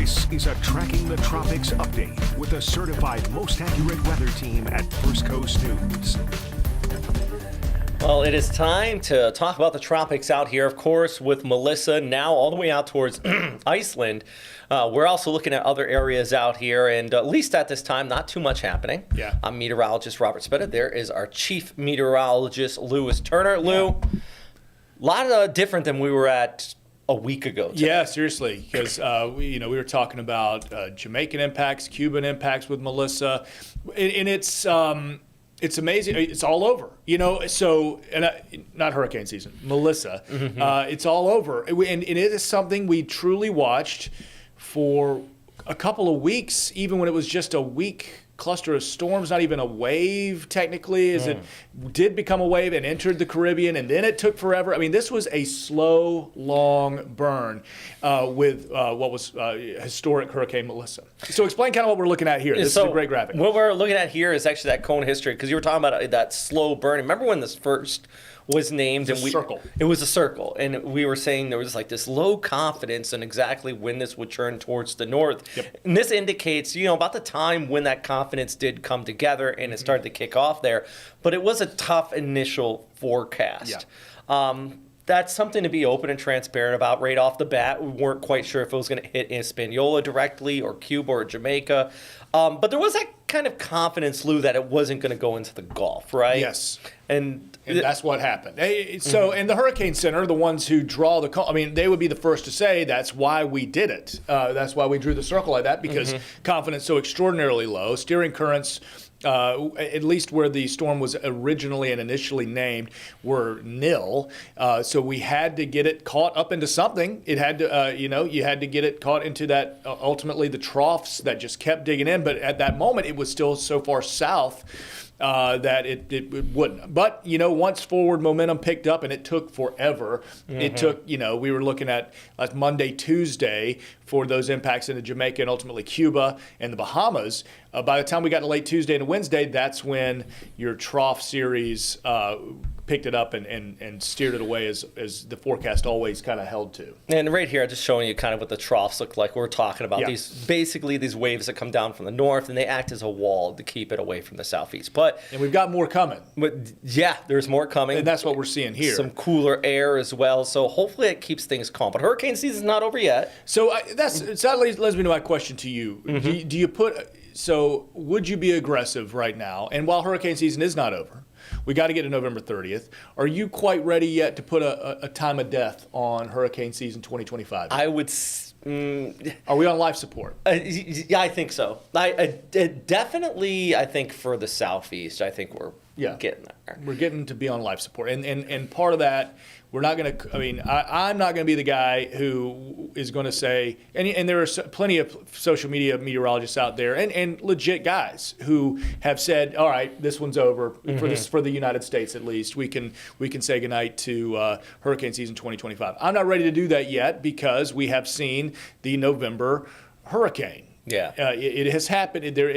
This is a Tracking the Tropics update with the certified most accurate weather team at First Coast News. Well, it is time to talk about the tropics out here, of course, with Melissa now all the way out towards Iceland. We're also looking at other areas out here, and at least at this time, not too much happening. Yeah. I'm meteorologist Robert Spetta. There is our chief meteorologist, Lewis Turner. Lou, a lot different than we were at a week ago today. Yeah, seriously, because we were talking about Jamaican impacts, Cuban impacts with Melissa, and it's amazing. It's all over, So, not hurricane season, Melissa. It's all over, and it is something we truly watched for a couple of weeks, even when it was just a weak cluster of storms, not even a wave technically, as it did become a wave and entered the Caribbean, and then it took forever. I mean, this was a slow, long burn with what was historic Hurricane Melissa. So explain kind of what we're looking at here. This is a great graphic. What we're looking at here is actually that cone history, because you were talking about that slow burn. Remember when this first was named? Circle. It was a circle, and we were saying there was like this low confidence in exactly when this would turn towards the north. Yep. And this indicates, about the time when that confidence did come together and it started to kick off there. But it was a tough initial forecast. Yeah. That's something to be open and transparent about right off the bat. We weren't quite sure if it was going to hit Hispaniola directly or Cuba or Jamaica. But there was that kind of confidence, Lou, that it wasn't going to go into the Gulf, right? Yes. And that's what happened. So, and the Hurricane Center, the ones who draw they would be the first to say that's why we did it. That's why we drew the circle like that, because confidence so extraordinarily low. Steering currents, at least where the storm was originally and initially named, were nil. So we had to get it caught up into something. It had to, you had to get it caught into that, ultimately the troughs that just kept digging in. But at that moment, it was still so far south that it wouldn't. But, once forward momentum picked up, and it took forever, it took, we were looking at Monday, Tuesday for those impacts into Jamaica and ultimately Cuba and the Bahamas. By the time we got to late Tuesday and Wednesday, that's when your trough series picked it up and steered it away as the forecast always kind of held to. And right here, I'm just showing you kind of what the troughs look like. We're talking about these waves that come down from the north, and they act as a wall to keep it away from the southeast. And we've got more coming. But yeah, there's more coming. And that's what we're seeing here. Some cooler air as well. So hopefully it keeps things calm. But hurricane season's not over yet. So that leads me to my question to you. Do you So would you be aggressive right now? And while hurricane season is not over, we got to get to November 30th. Are you quite ready yet to put a time of death on hurricane season 2025? I would. Are we on life support? Yeah, I think so. I definitely. I think for the southeast, I think we're getting there. We're getting to be on life support, and part of that. We're not going to, I'm not going to be the guy who is going to say, and there are plenty of social media meteorologists out there and legit guys who have said, all right, this one's over for the United States at least. We can say goodnight to hurricane season 2025. I'm not ready to do that yet because we have seen the November hurricane. Yeah, it has happened there,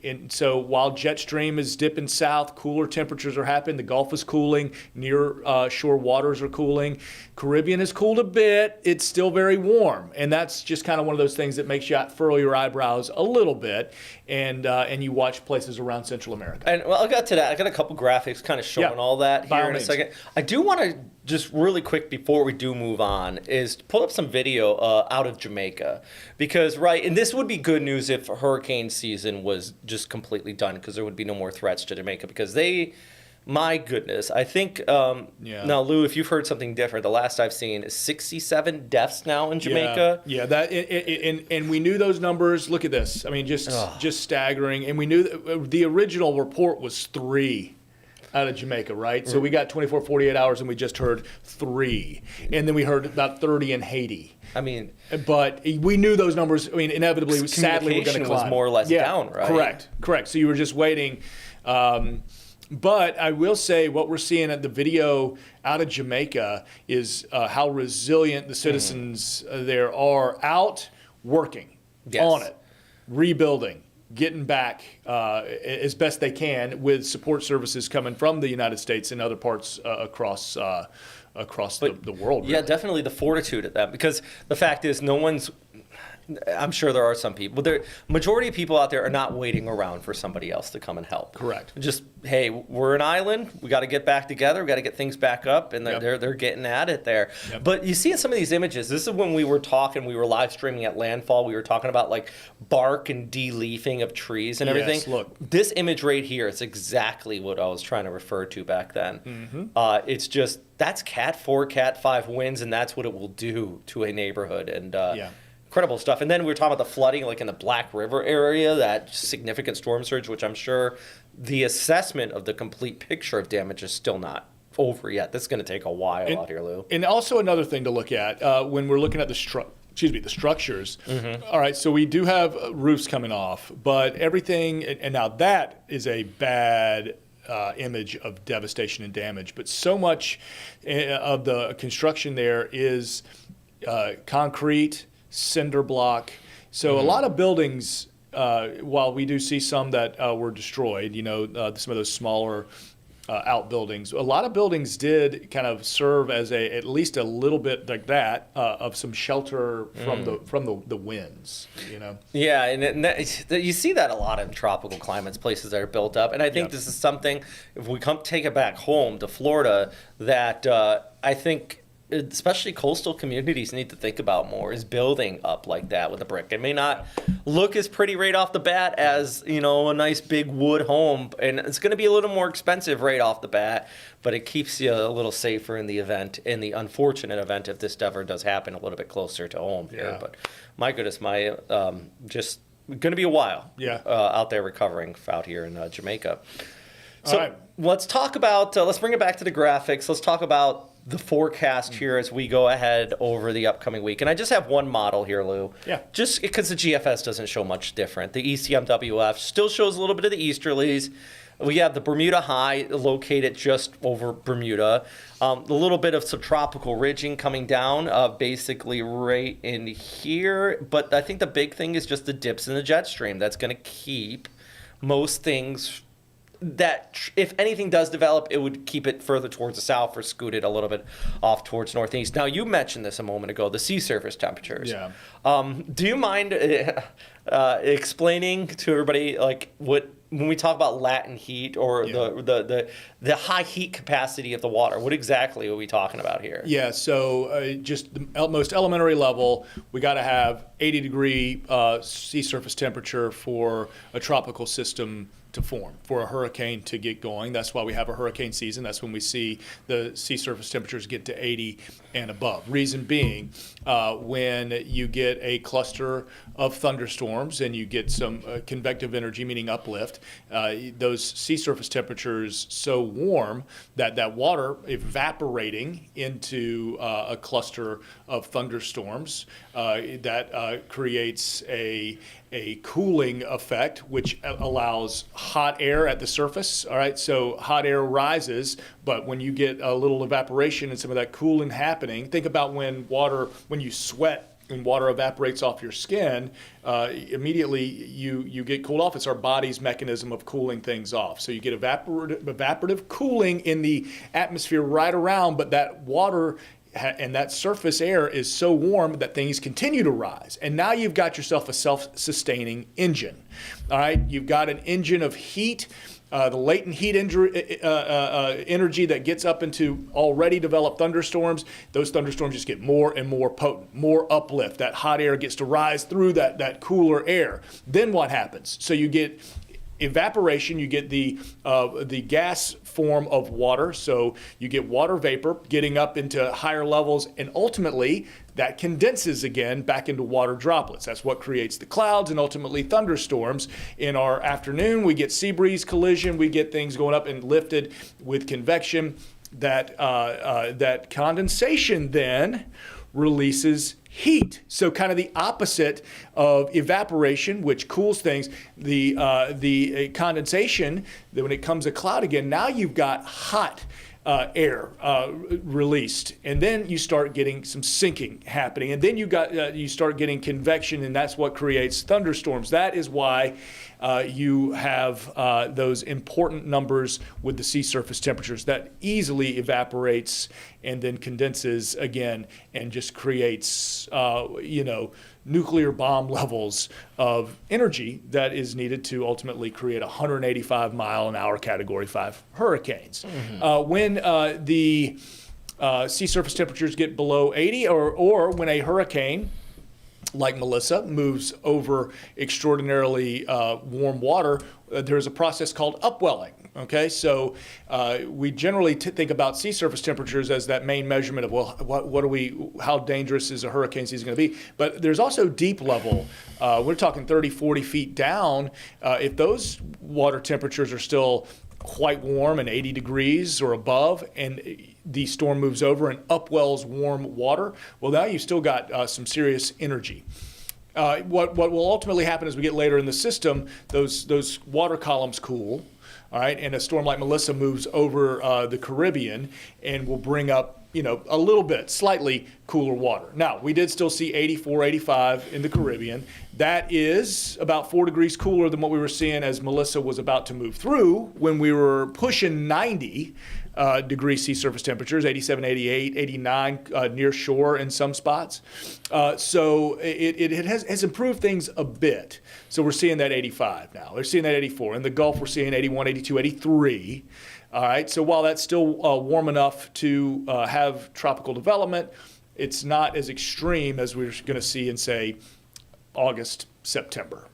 and so while jet stream is dipping south, cooler temperatures are happening. The Gulf is cooling, near shore waters are cooling. Caribbean has cooled a bit. It's still very warm, and that's just kind of one of those things that makes you furrow your eyebrows a little bit, and you watch places around Central America. And well, I'll get to that. I got a couple graphics kind of showing all that here in a second. I do want to just really quick before we do move on is pull up some video out of Jamaica because and this would be good news if hurricane season was just completely done because there would be no more threats to Jamaica because my goodness, I think now Lou, if you've heard something different, the last I've seen is 67 deaths now in Jamaica. Yeah, that and we knew those numbers. Look at this. I mean, just staggering. And we knew the original report was 3. Out of Jamaica, right? So we got 24, 48 hours, and we just heard 3. And then we heard about 30 in Haiti. But we knew those numbers, inevitably, sadly, were going to climb. Was more or less down, right? Correct. So you were just waiting. But I will say what we're seeing at the video out of Jamaica is how resilient the citizens there are out working on it, rebuilding, getting back as best they can with support services coming from the United States and other parts across the world. Yeah, really. definitely the fortitude of that, because the fact is no one's I'm sure there are some people. Majority of people out there are not waiting around for somebody else to come and help. Correct. Just, hey, we're an island. We got to get back together. We got to get things back up, and they're getting at it there. Yep. But you see in some of these images, this is when we were live streaming at landfall. We were talking about like bark and de-leafing of trees and everything. Yes, look. This image right here is exactly what I was trying to refer to back then. Mm-hmm. It's just, that's Cat 4, Cat 5 winds, and that's what it will do to a neighborhood. And incredible stuff. And then we were talking about the flooding, like in the Black River area, that significant storm surge, which I'm sure the assessment of the complete picture of damage is still not over yet. This is going to take a while out here, Lou. And also another thing to look at when we're looking at the structures. Mm-hmm. All right, so we do have roofs coming off, but everything, and now that is a bad image of devastation and damage. But so much of the construction there is concrete, cinder block. So a lot of buildings, while we do see some that were destroyed, some of those smaller outbuildings, a lot of buildings did kind of serve as at least a little bit like that of some shelter from the winds. Yeah, and you see that a lot in tropical climates, places that are built up. And I think this is something, if we take it back home to Florida, that I think especially coastal communities need to think about more, is building up like that with a brick. It may not look as pretty right off the bat as, a nice big wood home, and it's going to be a little more expensive right off the bat, but it keeps you a little safer in the unfortunate event if this ever does happen a little bit closer to home here. But my goodness, just going to be a while out there recovering out here in Jamaica. So let's talk about, let's bring it back to the graphics. Let's talk about the forecast here as we go ahead over the upcoming week. And I just have one model here, Lou. Yeah. Just because the GFS doesn't show much different. The ECMWF still shows a little bit of the easterlies. We have the Bermuda High located just over Bermuda. A little bit of subtropical ridging coming down, basically right in here. But I think the big thing is just the dips in the jet stream. That's going to keep most things that, if anything does develop, it would keep it further towards the south or scoot it a little bit off towards northeast. Now, you mentioned this a moment ago, the sea surface temperatures. Yeah. Do you mind explaining to everybody, like, when we talk about latent heat or the high heat capacity of the water, what exactly are we talking about here? Yeah, so just the most elementary level, we got to have 80-degree sea surface temperature for a tropical system to form, for a hurricane to get going. That's why we have a hurricane season. That's when we see the sea surface temperatures get to 80 and above. Reason being, when you get a cluster of thunderstorms and you get some convective energy, meaning uplift, those sea surface temperatures so warm that that water evaporating into a cluster of thunderstorms, that creates a cooling effect, which allows hot air at the surface. All right, so hot air rises, but when you get a little evaporation and some of that cooling happening, think about when you sweat and water evaporates off your skin, immediately you get cooled off. It's our body's mechanism of cooling things off. So you get evaporative cooling in the atmosphere right around, but that water and that surface air is so warm that things continue to rise. And now you've got yourself a self-sustaining engine. All right, you've got an engine of heat, the latent heat energy that gets up into already developed thunderstorms. Those thunderstorms just get more and more potent, more uplift. That hot air gets to rise through that cooler air. Then what happens? So you get evaporation, you get the gas form of water, so you get water vapor getting up into higher levels, and ultimately that condenses again back into water droplets. That's what creates the clouds and ultimately thunderstorms. In our afternoon, we get sea breeze collision, we get things going up and lifted with convection. That condensation then releases heat. So kind of the opposite of evaporation, which cools things, the condensation, that when it comes a cloud again, now you've got hot air released, and then you start getting some sinking happening, and then you start getting convection, and that's what creates thunderstorms. That is why you have those important numbers with the sea surface temperatures that easily evaporates and then condenses again and just creates nuclear bomb levels of energy that is needed to ultimately create 185 mile an hour Category 5 hurricanes. When the sea surface temperatures get below 80, or when a hurricane like Melissa moves over extraordinarily warm water, there's a process called upwelling. Okay, so we generally think about sea surface temperatures as that main measurement of, well, how dangerous is a hurricane season going to be? But there's also deep level. We're talking 30, 40 feet down. If those water temperatures are still quite warm and 80 degrees or above, and the storm moves over and upwells warm water, well, now you've still got some serious energy. What will ultimately happen as we get later in the system, those water columns cool, all right, and a storm like Melissa moves over the Caribbean and will bring up, a little bit, slightly cooler water. Now, we did still see 84, 85 in the Caribbean. That is about 4 degrees cooler than what we were seeing as Melissa was about to move through when we were pushing 90 degree sea surface temperatures, 87, 88, 89 near shore in some spots. So it has improved things a bit. So we're seeing that 85 now. We're seeing that 84. In the Gulf, we're seeing 81, 82, 83. All right, so while that's still warm enough to have tropical development, it's not as extreme as we're going to see in, say, August, September.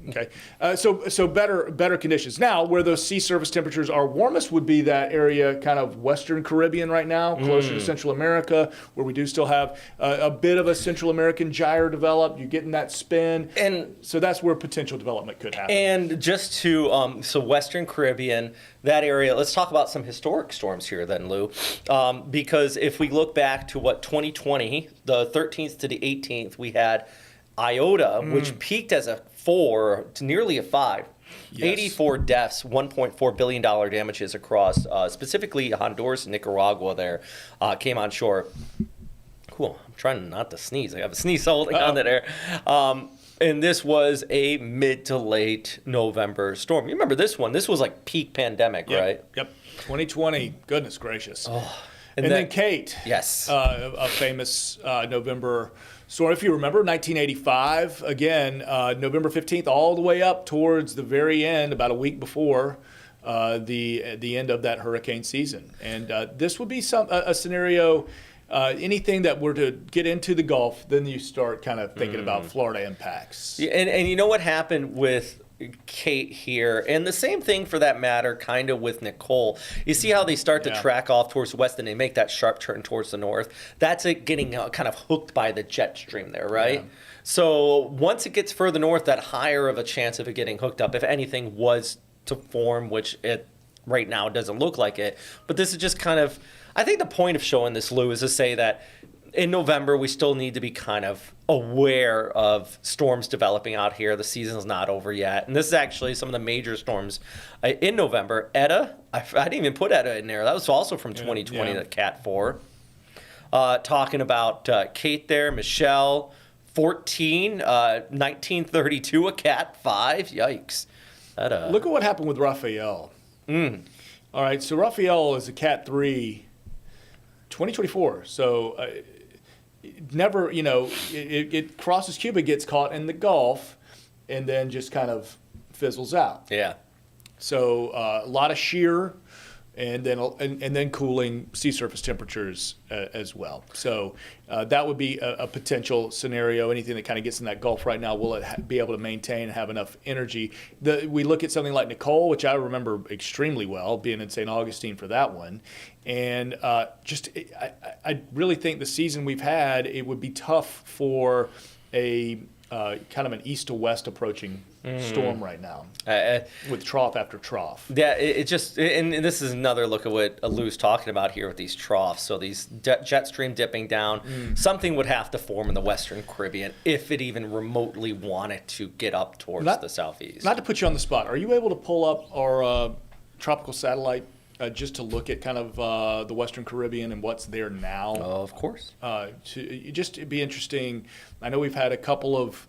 Okay, so better conditions. Now, where those sea surface temperatures are warmest would be that area kind of Western Caribbean right now, closer to Central America, where we do still have a bit of a Central American gyre develop. You're getting that spin. And so that's where potential development could happen. And just to, so Western Caribbean, that area, let's talk about some historic storms here then, Lou. Because if we look back to 2020, the 13th to the 18th, we had Iota, which peaked as a 4 to nearly a 5. Yes. 84 deaths, $1.4 billion damages across, specifically Honduras and Nicaragua there, came on shore. Cool. I'm trying not to sneeze. I have a sneeze holding on there. And this was a mid to late November storm. You remember this one? This was like peak pandemic, right? Yep. 2020. Goodness gracious. Oh. And then Kate. Yes. A famous November storm. If you remember, 1985, again, November 15th, all the way up towards the very end, about a week before the end of that hurricane season. And this would be a scenario, anything that were to get into the Gulf, then you start kind of thinking about Florida impacts. Yeah, and you know what happened with Kate here, and the same thing for that matter kind of with Nicole. You see how they start to track off towards the west and they make that sharp turn towards the north. That's it getting kind of hooked by the jet stream there, right? Yeah. So once it gets further north, that higher of a chance of it getting hooked up, if anything was to form, which it right now doesn't look like it. But this is just kind of, I think the point of showing this, Lou, is to say that in November, we still need to be kind of aware of storms developing out here. The season's not over yet. And this is actually some of the major storms in November. Eta, I didn't even put Eta in there. That was also from 2020, the Cat 4. Talking about Kate there, Michelle, 14, 1932, a Cat 5. Yikes. Look at what happened with Raphael. All right, so Raphael is a Cat 3, 2024. So never, it crosses Cuba, gets caught in the Gulf, and then just kind of fizzles out. Yeah. So a lot of shear, and then cooling sea surface temperatures as well. So that would be a potential scenario. Anything that kind of gets in that Gulf right now, will it be able to maintain and have enough energy? We look at something like Nicole, which I remember extremely well, being in St. Augustine for that one. And I really think the season we've had, it would be tough for a kind of an east to west approaching storm right now, with trough after trough. Yeah, it just, and this is another look at what Lou's talking about here with these troughs. So these jet stream dipping down, something would have to form in the Western Caribbean if it even remotely wanted to get up towards the southeast. Not to put you on the spot, are you able to pull up our tropical satellite just to look at kind of the Western Caribbean and what's there now? Of course. It'd be interesting. I know we've had a couple of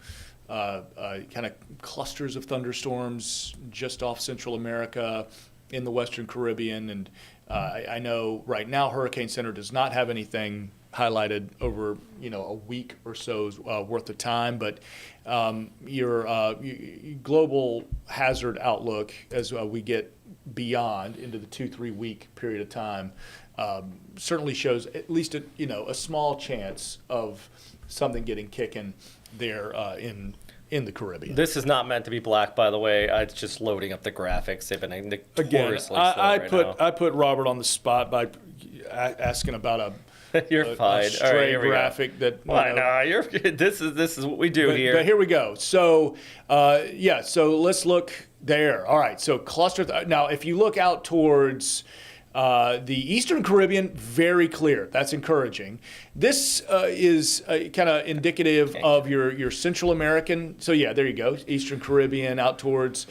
kind of clusters of thunderstorms just off Central America in the Western Caribbean. And I know right now Hurricane Center does not have anything highlighted over a week or so's worth of time. But your global hazard outlook as we get beyond into the 2-3 week period of time certainly shows at least a small chance of something getting kicking there in the Caribbean. This is not meant to be black, by the way. It's just loading up the graphics. They've been notoriously slow right now. I put Robert on the spot by asking about You're fine. a stray graphic that. This is what we do here. But here we go. So so let's look there. All right. So cluster. Now, if you look out towards the Eastern Caribbean, very clear. That's encouraging. This is kind of indicative of your Central American. So there you go. Eastern Caribbean out towards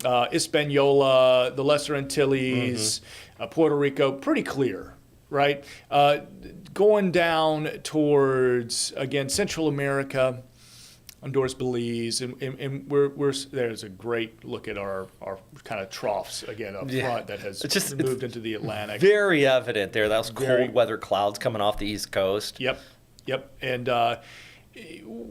Hispaniola, the Lesser Antilles, Puerto Rico. Pretty clear, right? Going down towards, again, Central America, Honduras, Belize, and we're there's a great look at our kind of troughs again up front that has moved into the Atlantic. Very evident there. Those cold weather clouds coming off the East Coast. Yep. And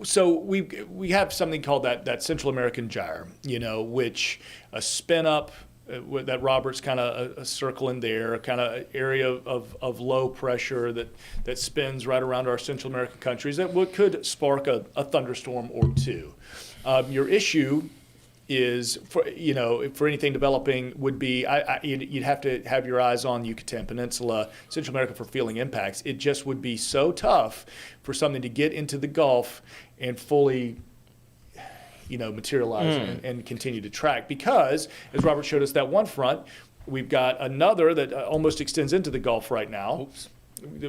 so we have something called that Central American gyre, which a spin up. That Robert's kind of circling there, a kind of area of low pressure that spins right around our Central American countries that could spark a thunderstorm or two. Your issue is for anything developing would be you'd have to have your eyes on the Yucatan Peninsula, Central America for feeling impacts. It just would be so tough for something to get into the Gulf and fully materialize and continue to track, because as Robert showed us that one front, we've got another that almost extends into the Gulf right now.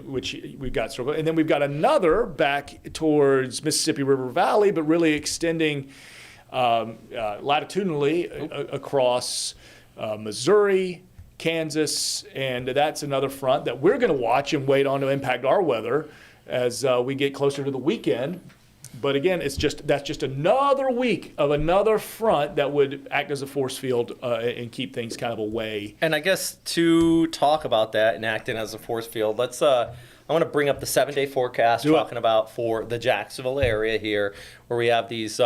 Which we've got circle, and then we've got another back towards Mississippi River Valley, but really extending latitudinally across Missouri, Kansas, and that's another front that we're going to watch and wait on to impact our weather as we get closer to the weekend. But again, that's just another week of another front that would act as a force field and keep things kind of away. And I guess to talk about that and acting as a force field, let's. I want to bring up the 7-day forecast talking about for the Jacksonville area here, where we have these.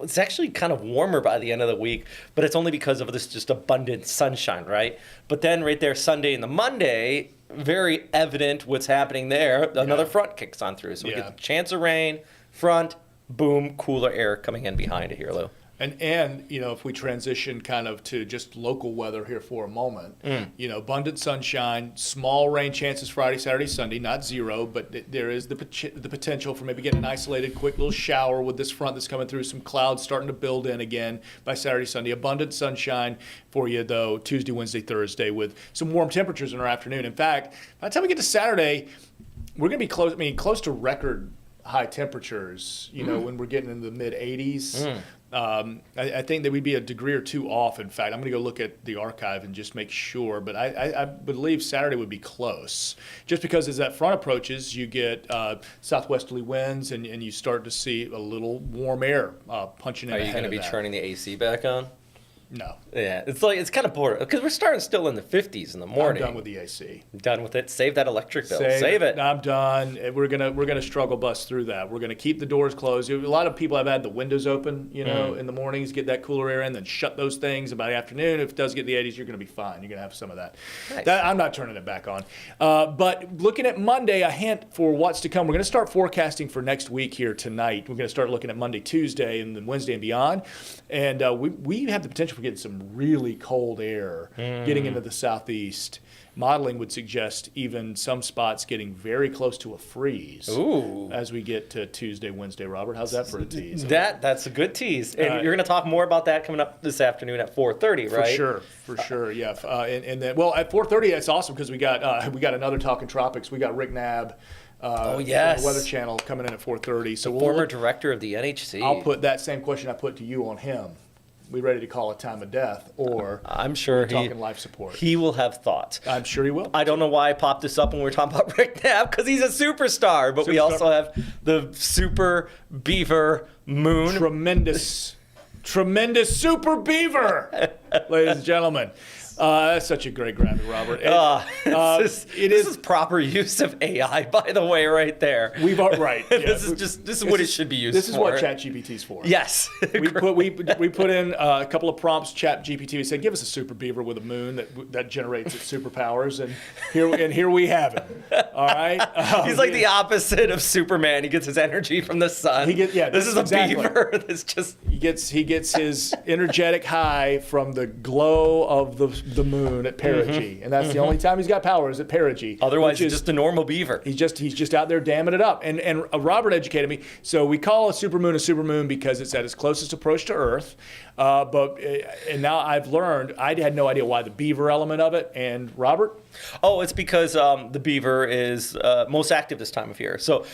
It's actually kind of warmer by the end of the week, but it's only because of this just abundant sunshine, right? But then right there, Sunday and the Monday, very evident what's happening there. Another front kicks on through, so we get the chance of rain. Front, boom, cooler air coming in behind it here, Lou. And if we transition kind of to just local weather here for a moment, abundant sunshine, small rain chances Friday, Saturday, Sunday, not zero, but there is the potential for maybe getting an isolated quick little shower with this front that's coming through, some clouds starting to build in again by Saturday, Sunday. Abundant sunshine for you, though, Tuesday, Wednesday, Thursday, with some warm temperatures in our afternoon. In fact, by the time we get to Saturday, we're going to be close to record high temperatures, when we're getting into the mid 80s. I think that we'd be a degree or two off. In fact, I'm going to go look at the archive and just make sure. But I believe Saturday would be close, just because as that front approaches, you get southwesterly winds and you start to see a little warm air punching in. Are you going to be turning the AC back on? No. Yeah, it's kind of boring because we're starting still in the 50s in the morning. I'm done with the AC. Done with it. Save that electric bill. Save it. I'm done. We're gonna struggle bust through that. We're gonna keep the doors closed. A lot of people have had the windows open, in the mornings, get that cooler air in, then shut those things. And by the afternoon, if it does get the 80s, you're gonna be fine. You're gonna have some of that. Nice. I'm not turning it back on. But looking at Monday, a hint for what's to come. We're gonna start forecasting for next week here tonight. We're gonna start looking at Monday, Tuesday, and then Wednesday and beyond. And we have the potential for getting some really cold air getting into the southeast. Modeling would suggest even some spots getting very close to a freeze as we get to Tuesday, Wednesday. Robert, how's that for a tease? That's a good tease. And you're going to talk more about that coming up this afternoon at 4:30, right? For sure, yeah. And then, at 4:30, that's awesome because we got another Talkin Tropics. We got Rick Knabb. From the Weather Channel coming in at 4:30. So former director of the NHC. I'll put that same question I put to you on him. We ready to call a time of death, or I'm sure talking life support? He will have thoughts. I'm sure he will. I don't know why I popped this up when we were talking about Rick Knabb, because he's a superstar. But we also have the Super Beaver Moon. Tremendous Super Beaver, ladies and gentlemen. That's such a great graphic, Robert. This is proper use of AI, by the way, right there. Right. Yeah. This is what it should be used for. This is what ChatGPT's for. Yes. we put in a couple of prompts. ChatGPT. We said, give us a super beaver with a moon that generates its superpowers, and here we have it. All right. He's like the opposite of Superman. He gets his energy from the sun. This is a beaver. He gets his energetic high from the glow of the moon at perigee, and that's the only time he's got power is at perigee. Otherwise, he's just a normal beaver. He's just out there damming it up. And Robert educated me. So we call a supermoon because it's at its closest approach to Earth. And now I've learned I had no idea why the beaver element of it. And Robert? Oh, it's because the beaver is most active this time of year. So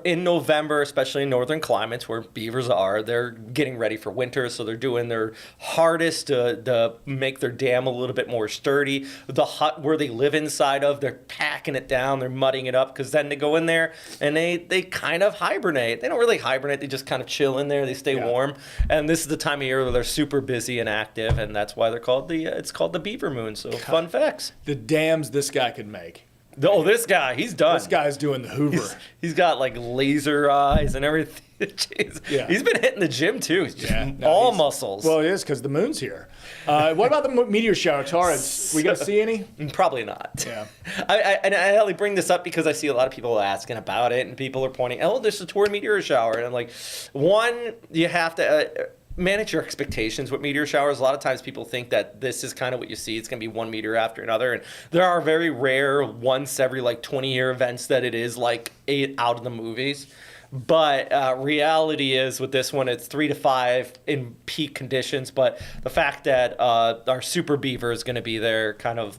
in November, especially in northern climates where beavers are, they're getting ready for winter. So they're doing their hardest to make their dam a little bit more sturdy. The hut where they live inside of, they're packing it down, they're mudding it up, because then they go in there and they kind of hibernate. They don't really hibernate, they just kind of chill in there, they stay warm. And this is the time of year where they're super busy and active, and that's why they're called it's called the beaver moon. So fun facts. The dams this guy could make. This guy, he's done. This guy's doing the Hoover. He's got like laser eyes and everything. Jeez. Yeah. He's been hitting the gym too. He's just all muscles. Well, it is because the moon's here. What about the meteor shower, Torrance? We got to see any? Probably not. Yeah. I only bring this up because I see a lot of people asking about it, and people are pointing, oh, there's a Torrance meteor shower. And I'm like, one, you have to manage your expectations with meteor showers. A lot of times people think that this is kind of what you see. It's going to be one meteor after another. And there are very rare, once every 20-year events that it is like 8 out of the movies. But reality is with this one, it's 3 to 5 in peak conditions. But the fact that our super beaver is going to be there kind of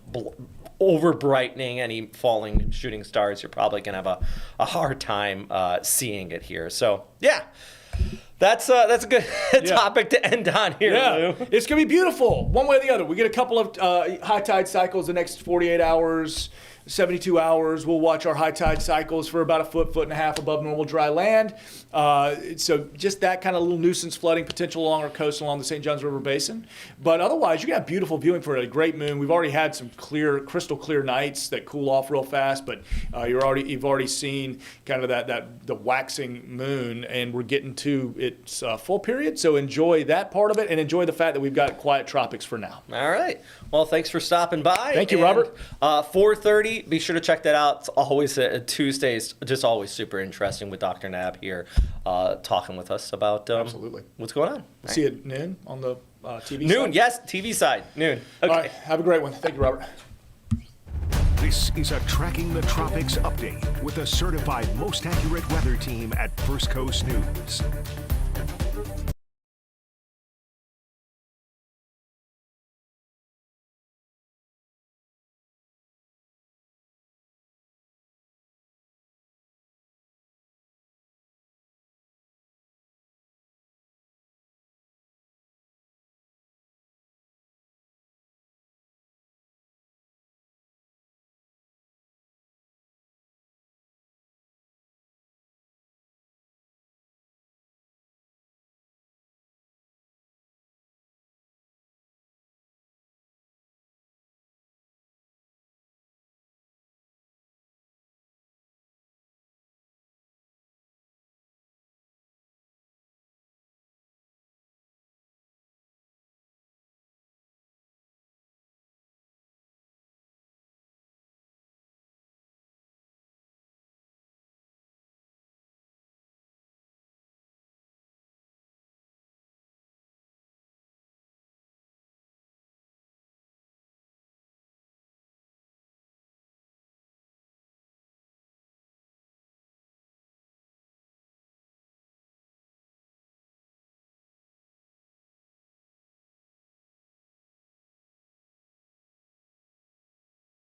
over brightening any falling shooting stars, you're probably going to have a hard time seeing it here. So, yeah. That's a good topic to end on here, Lou. It's going to be beautiful, one way or the other. We get a couple of high tide cycles the next 48 hours, 72 hours. We'll watch our high tide cycles for about a foot and a half above normal dry land. So just that kind of little nuisance flooding potential along our coast, along the St. Johns River Basin. But otherwise, you got beautiful viewing for a great moon. We've already had some crystal clear nights that cool off real fast, but you've already seen kind of the waxing moon, and we're getting to its full period. So enjoy that part of it, and enjoy the fact that we've got quiet tropics for now. All right. Well, thanks for stopping by. Thank you, Robert. 4:30. Be sure to check that out. It's always Tuesdays, just always super interesting with Dr. Nab here talking with us about absolutely what's going on. See you at noon on the TV side? Noon, yes, TV side, noon. Okay. All right, have a great one. Thank you, Robert. This is a Tracking the Tropics update with a certified most accurate weather team at First Coast News.